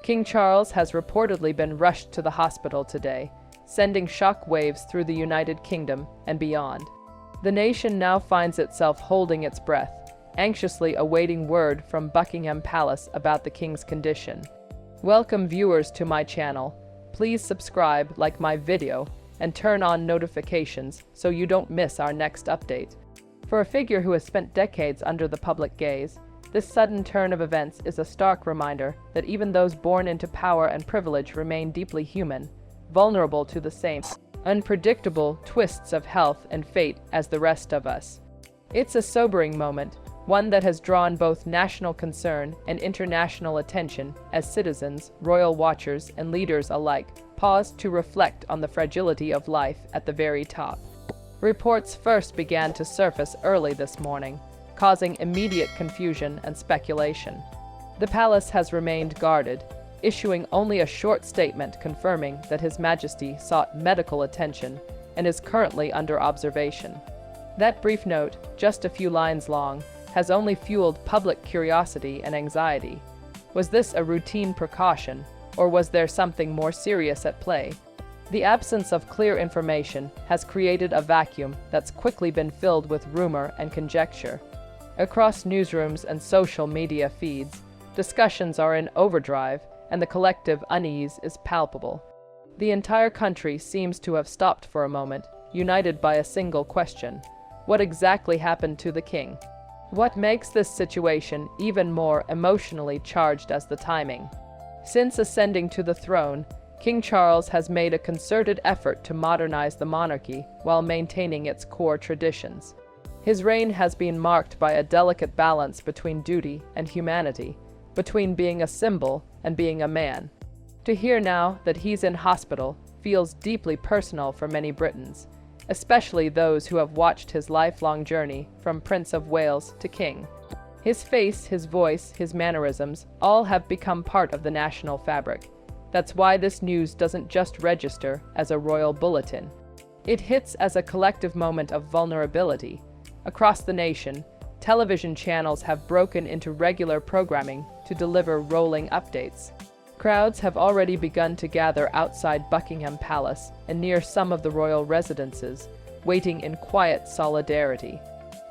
King Charles has reportedly been rushed to the hospital today, sending shock waves through the United Kingdom and beyond. The nation now finds itself holding its breath, anxiously awaiting word from Buckingham Palace about the king's condition. Welcome viewers to my channel. Please subscribe, like my video, and turn on notifications so you don't miss our next update. For a figure who has spent decades under the public gaze, this sudden turn of events is a stark reminder that even those born into power and privilege remain deeply human, vulnerable to the same unpredictable twists of health and fate as the rest of us. It's a sobering moment, one that has drawn both national concern and international attention as citizens, royal watchers, and leaders alike pause to reflect on the fragility of life at the very top. Reports first began to surface early this morning, causing immediate confusion and speculation. The palace has remained guarded, issuing only a short statement confirming that His Majesty sought medical attention and is currently under observation. That brief note, just a few lines long, has only fueled public curiosity and anxiety. Was this a routine precaution, or was there something more serious at play? The absence of clear information has created a vacuum that's quickly been filled with rumor and conjecture. Across newsrooms and social media feeds, discussions are in overdrive, and the collective unease is palpable. The entire country seems to have stopped for a moment, united by a single question: what exactly happened to the king? What makes this situation even more emotionally charged as the timing? Since ascending to the throne, King Charles has made a concerted effort to modernize the monarchy while maintaining its core traditions. His reign has been marked by a delicate balance between duty and humanity, between being a symbol and being a man. To hear now that he's in hospital feels deeply personal for many Britons, especially those who have watched his lifelong journey from Prince of Wales to King. His face, his voice, his mannerisms, all have become part of the national fabric. That's why this news doesn't just register as a royal bulletin. It hits as a collective moment of vulnerability. Across the nation, television channels have broken into regular programming to deliver rolling updates. Crowds have already begun to gather outside Buckingham Palace and near some of the royal residences, waiting in quiet solidarity.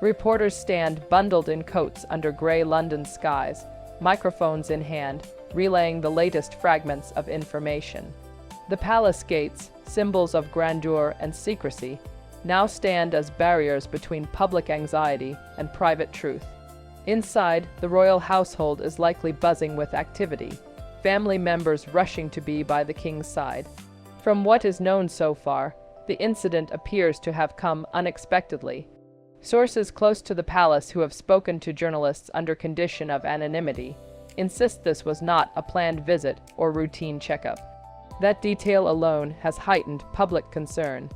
Reporters stand bundled in coats under grey London skies, microphones in hand, relaying the latest fragments of information. The palace gates, symbols of grandeur and secrecy, now stand as barriers between public anxiety and private truth. Inside, the royal household is likely buzzing with activity, family members rushing to be by the king's side. From what is known so far, the incident appears to have come unexpectedly. Sources close to the palace who have spoken to journalists under condition of anonymity insist this was not a planned visit or routine checkup. That detail alone has heightened public concern.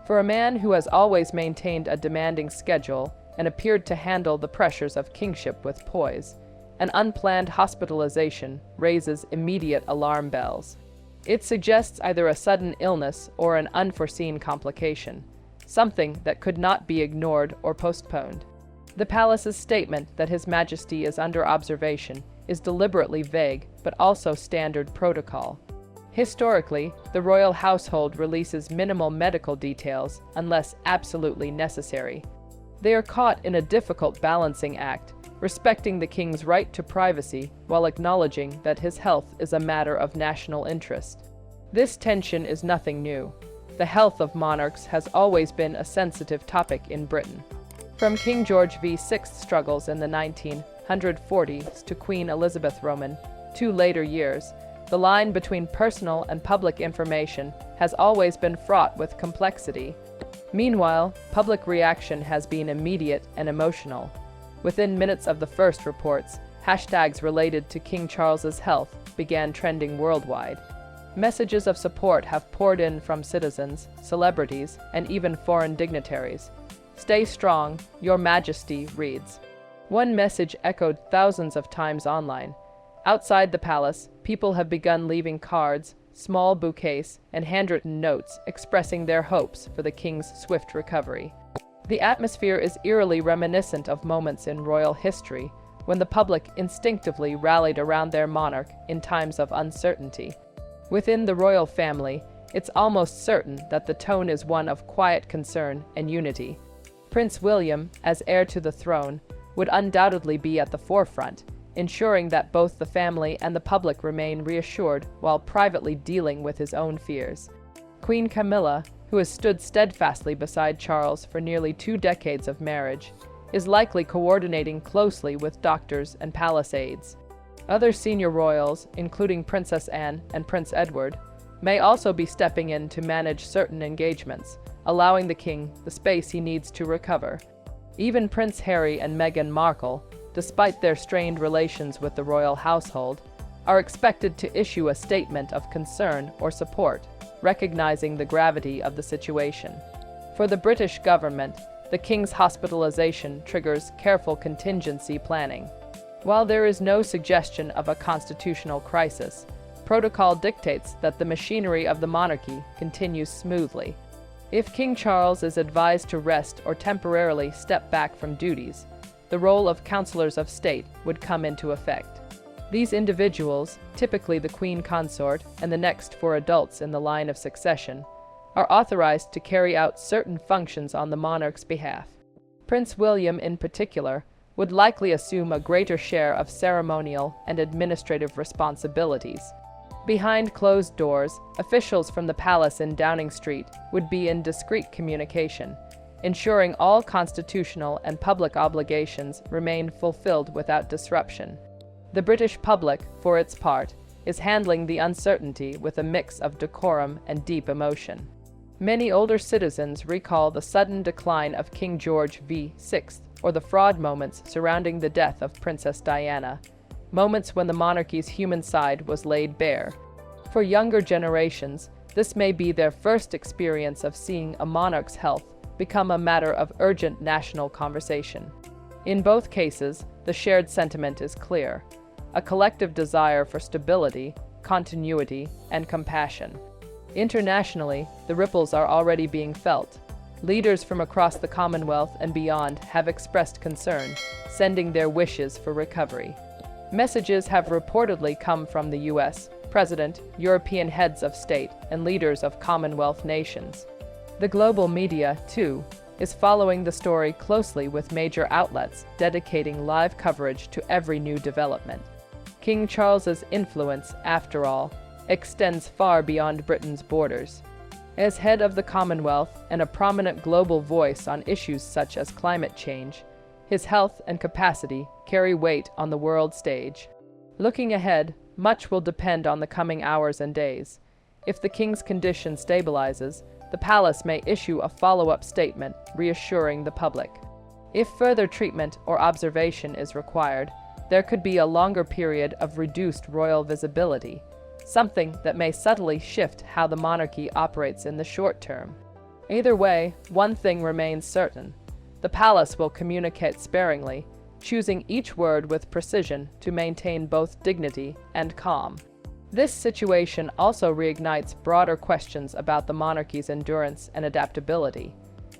For a man who has always maintained a demanding schedule and appeared to handle the pressures of kingship with poise, an unplanned hospitalization raises immediate alarm bells. It suggests either a sudden illness or an unforeseen complication, something that could not be ignored or postponed. The palace's statement that His Majesty is under observation is deliberately vague, but also standard protocol. Historically, the royal household releases minimal medical details unless absolutely necessary. They are caught in a difficult balancing act, respecting the king's right to privacy while acknowledging that his health is a matter of national interest. This tension is nothing new. The health of monarchs has always been a sensitive topic in Britain. From King George VI's struggles in the 1940s to Queen Elizabeth Roman, 2 later years, the line between personal and public information has always been fraught with complexity. Meanwhile, public reaction has been immediate and emotional. Within minutes of the first reports, hashtags related to King Charles's health began trending worldwide. Messages of support have poured in from citizens, celebrities, and even foreign dignitaries. "Stay strong, Your Majesty," reads. One message echoed thousands of times online. Outside the palace, people have begun leaving cards, small bouquets, and handwritten notes expressing their hopes for the king's swift recovery. The atmosphere is eerily reminiscent of moments in royal history, when the public instinctively rallied around their monarch in times of uncertainty. Within the royal family, it's almost certain that the tone is one of quiet concern and unity. Prince William, as heir to the throne, would undoubtedly be at the forefront, ensuring that both the family and the public remain reassured while privately dealing with his own fears. Queen Camilla, who has stood steadfastly beside Charles for nearly 2 decades of marriage, is likely coordinating closely with doctors and palace aides. Other senior royals, including Princess Anne and Prince Edward, may also be stepping in to manage certain engagements, allowing the king the space he needs to recover. Even Prince Harry and Meghan Markle, despite their strained relations with the royal household, are expected to issue a statement of concern or support, recognizing the gravity of the situation. For the British government, the king's hospitalization triggers careful contingency planning. While there is no suggestion of a constitutional crisis, protocol dictates that the machinery of the monarchy continues smoothly. If King Charles is advised to rest or temporarily step back from duties, the role of counselors of state would come into effect. These individuals, typically the queen consort and the next 4 adults in the line of succession, are authorized to carry out certain functions on the monarch's behalf. Prince William, in particular, would likely assume a greater share of ceremonial and administrative responsibilities. Behind closed doors, officials from the palace in Downing Street would be in discreet communication, ensuring all constitutional and public obligations remain fulfilled without disruption. The British public, for its part, is handling the uncertainty with a mix of decorum and deep emotion. Many older citizens recall the sudden decline of King George VI, or the fraud moments surrounding the death of Princess Diana, moments when the monarchy's human side was laid bare. For younger generations, this may be their first experience of seeing a monarch's health become a matter of urgent national conversation. In both cases, the shared sentiment is clear: a collective desire for stability, continuity, and compassion. Internationally, the ripples are already being felt. Leaders from across the Commonwealth and beyond have expressed concern, sending their wishes for recovery. Messages have reportedly come from the US, President, European heads of state, and leaders of Commonwealth nations. The global media, too, is following the story closely, with major outlets dedicating live coverage to every new development. King Charles's influence, after all, extends far beyond Britain's borders. As head of the Commonwealth and a prominent global voice on issues such as climate change, his health and capacity carry weight on the world stage. Looking ahead, much will depend on the coming hours and days. If the king's condition stabilizes, the palace may issue a follow-up statement reassuring the public. If further treatment or observation is required, there could be a longer period of reduced royal visibility, something that may subtly shift how the monarchy operates in the short term. Either way, one thing remains certain: the palace will communicate sparingly, choosing each word with precision to maintain both dignity and calm. This situation also reignites broader questions about the monarchy's endurance and adaptability.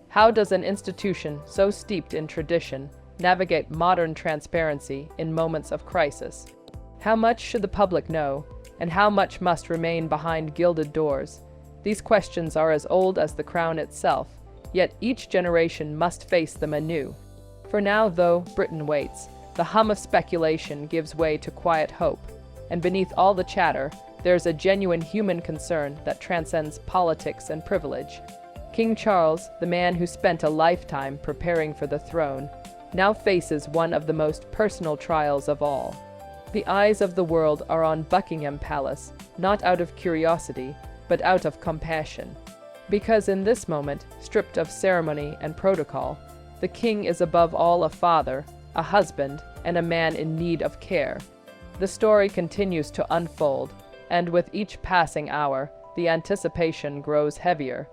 How does an institution so steeped in tradition navigate modern transparency in moments of crisis? How much should the public know, and how much must remain behind gilded doors? These questions are as old as the crown itself, yet each generation must face them anew. For now, though, Britain waits. The hum of speculation gives way to quiet hope, and beneath all the chatter, there's a genuine human concern that transcends politics and privilege. King Charles, the man who spent a lifetime preparing for the throne, now faces one of the most personal trials of all. The eyes of the world are on Buckingham Palace, not out of curiosity, but out of compassion. Because in this moment, stripped of ceremony and protocol, the king is above all a father, a husband, and a man in need of care. The story continues to unfold, and with each passing hour, the anticipation grows heavier.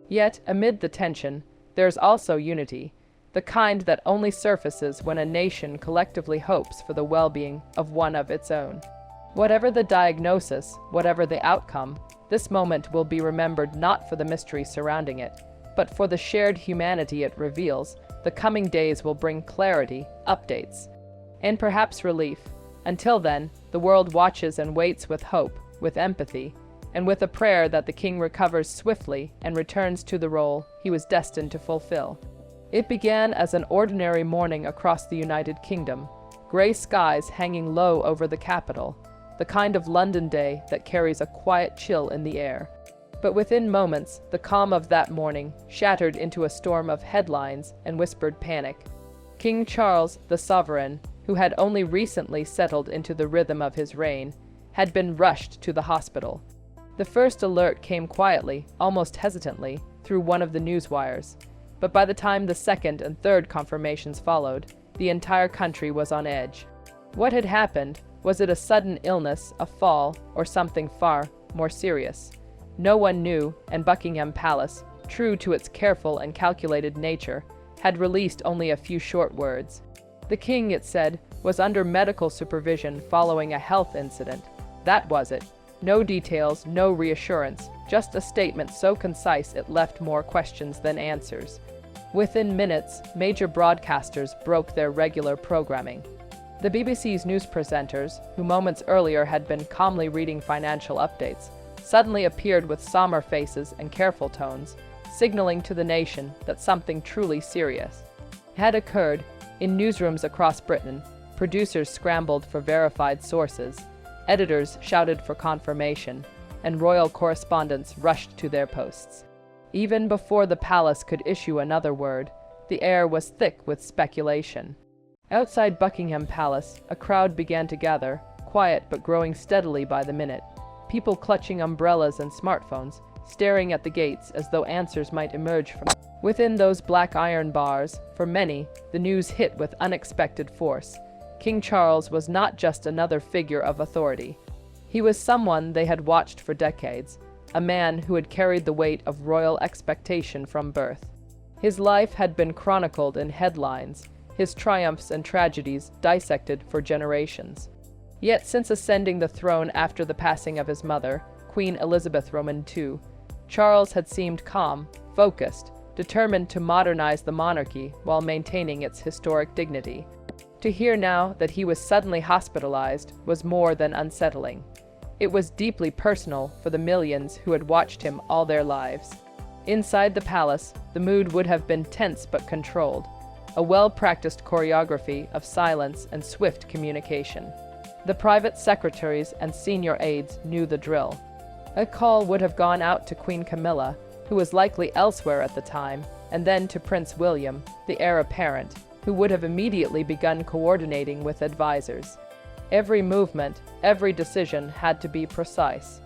Yet, amid the tension, there's also unity, the kind that only surfaces when a nation collectively hopes for the well-being of one of its own. Whatever the diagnosis, whatever the outcome, this moment will be remembered not for the mystery surrounding it, but for the shared humanity it reveals. The coming days will bring clarity, updates, and perhaps relief. Until then, the world watches and waits with hope, with empathy, and with a prayer that the king recovers swiftly and returns to the role he was destined to fulfill. It began as an ordinary morning across the United Kingdom, gray skies hanging low over the capital, the kind of London day that carries a quiet chill in the air. But within moments, the calm of that morning shattered into a storm of headlines and whispered panic. King Charles, the sovereign, who had only recently settled into the rhythm of his reign, had been rushed to the hospital. The first alert came quietly, almost hesitantly, through one of the news wires. But by the time the second and third confirmations followed, the entire country was on edge. What had happened? Was it a sudden illness, a fall, or something far more serious? No one knew, and Buckingham Palace, true to its careful and calculated nature, had released only a few short words. The king, it said, was under medical supervision following a health incident. That was it. No details, no reassurance, just a statement so concise it left more questions than answers. Within minutes, major broadcasters broke their regular programming. The BBC's news presenters, who moments earlier had been calmly reading financial updates, suddenly appeared with somber faces and careful tones, signaling to the nation that something truly serious had occurred. In newsrooms across Britain, producers scrambled for verified sources, editors shouted for confirmation, and royal correspondents rushed to their posts. Even before the palace could issue another word, the air was thick with speculation. Outside Buckingham Palace, a crowd began to gather, quiet but growing steadily by the minute. People clutching umbrellas and smartphones, staring at the gates as though answers might emerge from within those black iron bars. For many, the news hit with unexpected force. King Charles was not just another figure of authority. He was someone they had watched for decades, a man who had carried the weight of royal expectation from birth. His life had been chronicled in headlines, his triumphs and tragedies dissected for generations. Yet since ascending the throne after the passing of his mother, Queen Elizabeth II, Charles had seemed calm, focused, determined to modernize the monarchy while maintaining its historic dignity. To hear now that he was suddenly hospitalized was more than unsettling. It was deeply personal for the millions who had watched him all their lives. Inside the palace, the mood would have been tense but controlled, a well-practiced choreography of silence and swift communication. The private secretaries and senior aides knew the drill. A call would have gone out to Queen Camilla, who was likely elsewhere at the time, and then to Prince William, the heir apparent, who would have immediately begun coordinating with advisors. Every movement, every decision had to be precise.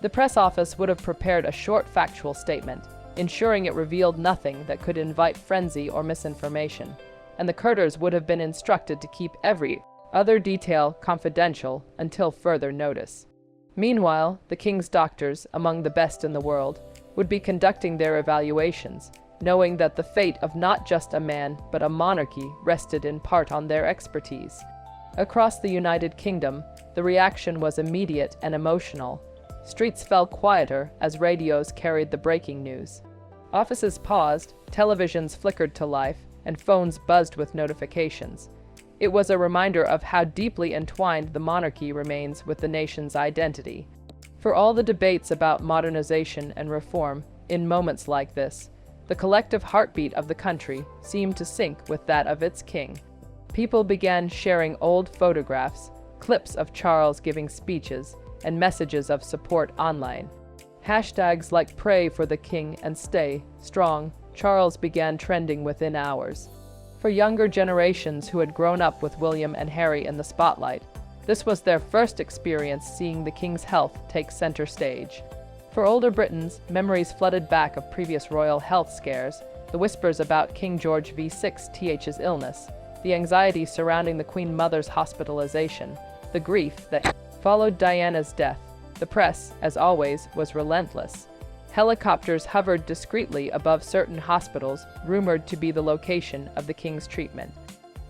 The press office would have prepared a short factual statement, ensuring it revealed nothing that could invite frenzy or misinformation, and the courtiers would have been instructed to keep every other detail confidential until further notice. Meanwhile, the king's doctors, among the best in the world, would be conducting their evaluations, knowing that the fate of not just a man but a monarchy rested in part on their expertise. Across the United Kingdom, the reaction was immediate and emotional. Streets fell quieter as radios carried the breaking news. Offices paused, televisions flickered to life, and phones buzzed with notifications. It was a reminder of how deeply entwined the monarchy remains with the nation's identity. For all the debates about modernization and reform, in moments like this, the collective heartbeat of the country seemed to sync with that of its king. People began sharing old photographs, clips of Charles giving speeches, and messages of support online. Hashtags like "Pray for the King" and "Stay Strong" Charles began trending within hours. For younger generations who had grown up with William and Harry in the spotlight, this was their first experience seeing the king's health take center stage. For older Britons, memories flooded back of previous royal health scares, the whispers about King George VI's illness, the anxiety surrounding the Queen Mother's hospitalization, the grief that followed Diana's death. The press, as always, was relentless. Helicopters hovered discreetly above certain hospitals rumored to be the location of the king's treatment.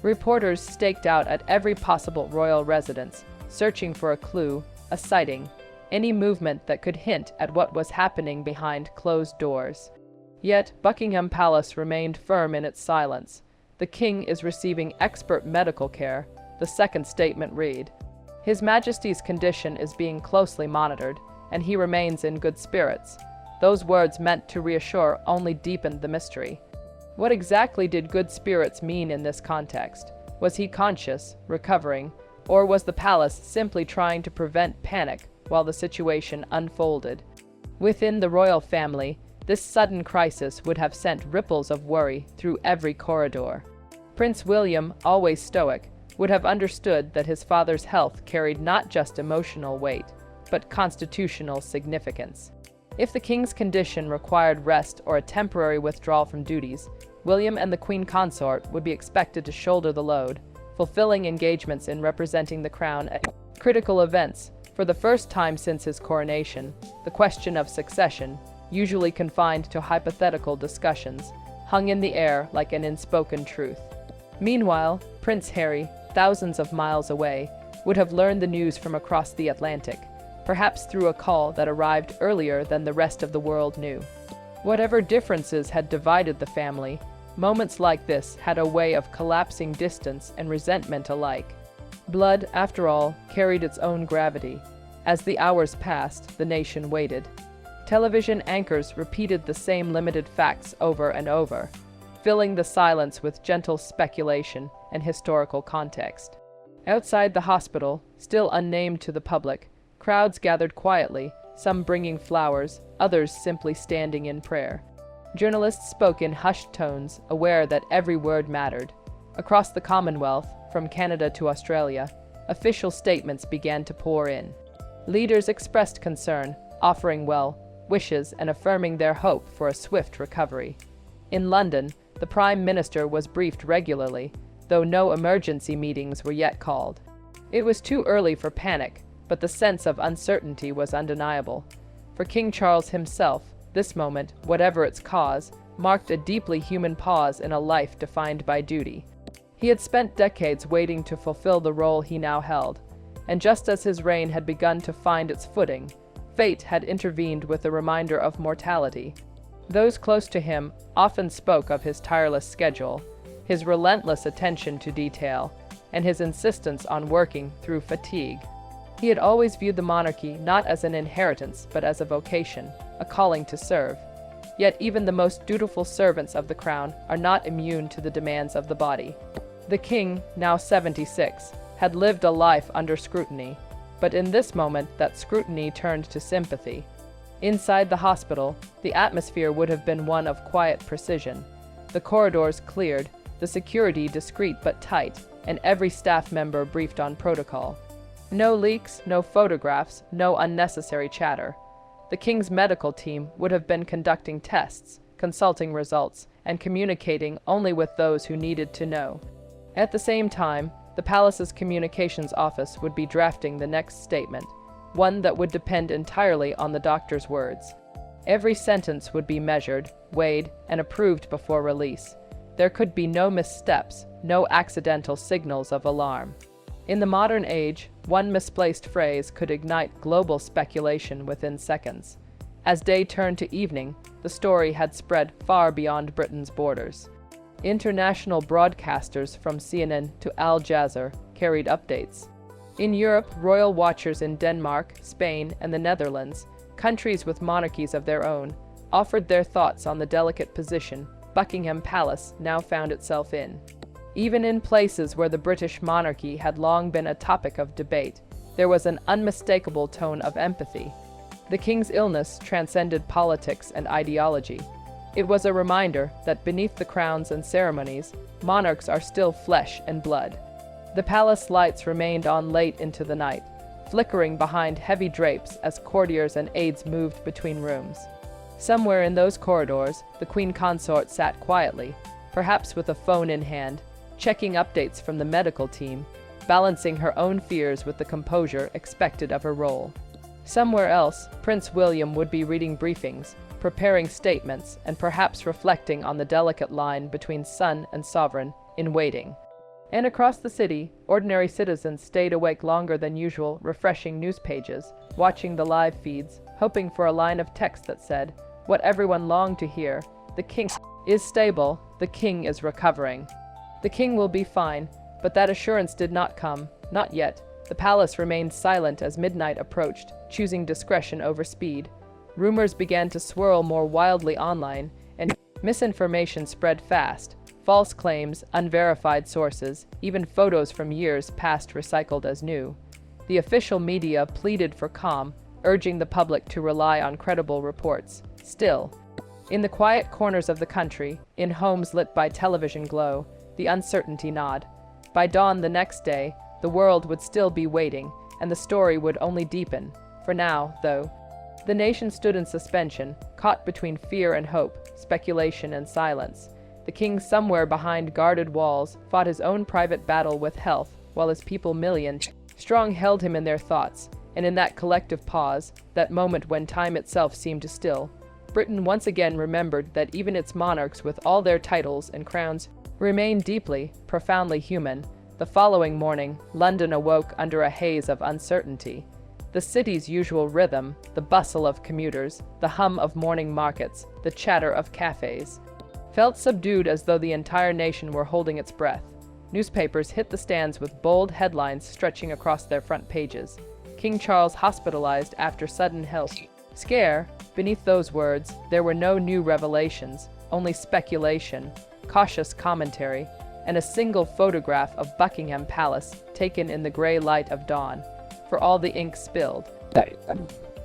Reporters staked out at every possible royal residence, searching for a clue, a sighting, any movement that could hint at what was happening behind closed doors. Yet Buckingham Palace remained firm in its silence. The king is receiving expert medical care. The the second statement read. His Majesty's condition is being closely monitored, and he remains in good spirits. Those words, meant to reassure, only deepened the mystery. What exactly did good spirits mean in this context? Was he conscious, recovering, or was the palace simply trying to prevent panic while the situation unfolded? Within the royal family, this sudden crisis would have sent ripples of worry through every corridor. Prince William, always stoic, would have understood that his father's health carried not just emotional weight, but constitutional significance. If the king's condition required rest or a temporary withdrawal from duties, William and the queen consort would be expected to shoulder the load, fulfilling engagements in representing the crown at critical events. For the first time since his coronation, the question of succession, usually confined to hypothetical discussions, hung in the air like an unspoken truth. Meanwhile, Prince Harry, thousands of miles away, would have learned the news from across the Atlantic, perhaps through a call that arrived earlier than the rest of the world knew. Whatever differences had divided the family, moments like this had a way of collapsing distance and resentment alike. Blood, after all, carried its own gravity. As the hours passed, the nation waited. Television anchors repeated the same limited facts over and over, filling the silence with gentle speculation and historical context. Outside the hospital, still unnamed to the public, crowds gathered quietly, some bringing flowers, others simply standing in prayer. Journalists spoke in hushed tones, aware that every word mattered. Across the Commonwealth, from Canada to Australia, official statements began to pour in. Leaders expressed concern, offering wishes and affirming their hope for a swift recovery. In London, the Prime Minister was briefed regularly, though no emergency meetings were yet called. It was too early for panic, but the sense of uncertainty was undeniable. For King Charles himself, this moment, whatever its cause, marked a deeply human pause in a life defined by duty. He had spent decades waiting to fulfill the role he now held, and just as his reign had begun to find its footing, fate had intervened with a reminder of mortality. Those close to him often spoke of his tireless schedule, his relentless attention to detail, and his insistence on working through fatigue. He had always viewed the monarchy not as an inheritance, but as a vocation, a calling to serve. Yet even the most dutiful servants of the crown are not immune to the demands of the body. The king, now 76, had lived a life under scrutiny, but in this moment that scrutiny turned to sympathy. Inside the hospital, the atmosphere would have been one of quiet precision. The corridors cleared, the security discreet but tight, and every staff member briefed on protocol. No leaks, no photographs, no unnecessary chatter. The king's medical team would have been conducting tests, consulting results, and communicating only with those who needed to know. At the same time, the palace's communications office would be drafting the next statement, one that would depend entirely on the doctor's words. Every sentence would be measured, weighed, and approved before release. There could be no missteps, no accidental signals of alarm. In the modern age, one misplaced phrase could ignite global speculation within seconds. As day turned to evening, the story had spread far beyond Britain's borders. International broadcasters from CNN to Al Jazeera carried updates. In Europe, royal watchers in Denmark, Spain, and the Netherlands, countries with monarchies of their own, offered their thoughts on the delicate position Buckingham Palace now found itself in. Even in places where the British monarchy had long been a topic of debate, there was an unmistakable tone of empathy. The king's illness transcended politics and ideology. It was a reminder that beneath the crowns and ceremonies, monarchs are still flesh and blood. The palace lights remained on late into the night, flickering behind heavy drapes as courtiers and aides moved between rooms. Somewhere in those corridors, the queen consort sat quietly, perhaps with a phone in hand, checking updates from the medical team, balancing her own fears with the composure expected of her role. Somewhere else, Prince William would be reading briefings, preparing statements, and perhaps reflecting on the delicate line between son and sovereign in waiting. And across the city, ordinary citizens stayed awake longer than usual, refreshing news pages, watching the live feeds, hoping for a line of text that said, what everyone longed to hear, the king is stable, the king is recovering. The king will be fine, But that assurance did not come, not yet. The palace remained silent as midnight approached, choosing discretion over speed. Rumors began to swirl more wildly online, and misinformation spread fast. False claims, unverified sources, even photos from years past recycled as new. The official media pleaded for calm, urging the public to rely on credible reports. Still, in the quiet corners of the country, in homes lit by television glow, the uncertainty gnawed. By dawn the next day, the world would still be waiting, and the story would only deepen. For now, though, the nation stood in suspension, caught between fear and hope, speculation and silence. The king, somewhere behind guarded walls, fought his own private battle with health, while his people, millions strong, held him in their thoughts. And in that collective pause, that moment when time itself seemed still, Britain once again remembered that even its monarchs, with all their titles and crowns, remained deeply, profoundly human. The following morning, London awoke under a haze of uncertainty. The city's usual rhythm, the bustle of commuters, the hum of morning markets, the chatter of cafes, felt subdued, as though the entire nation were holding its breath. Newspapers hit the stands with bold headlines stretching across their front pages. King Charles hospitalized after sudden health scare. Beneath those words, there were no new revelations, only speculation, cautious commentary, and a single photograph of Buckingham Palace taken in the gray light of dawn. For all the ink spilled,